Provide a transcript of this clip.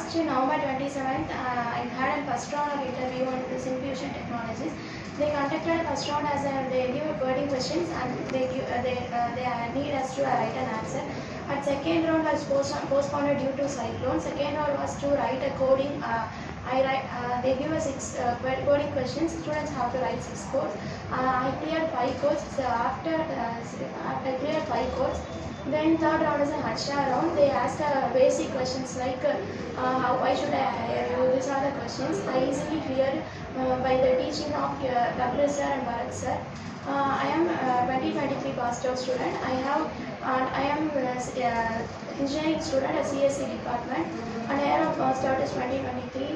last November 27th, I had a first round of interview on this infusion technologies. They conducted a first round as they give wording questions and they need us to write an answer. But second round was postponed due to cyclone. Second round was to write a coding. They give us 6 coding questions. Students have to write 6 codes. I cleared 5 codes. So after I cleared 5 codes. Then third round is a HR round. They ask basic questions like why should I hire you? These are the questions. I easily cleared by the teaching of W sir and Bharat sir. I am 2023 passed out student. I am engineering student at CSC department, and I am passed out is 2023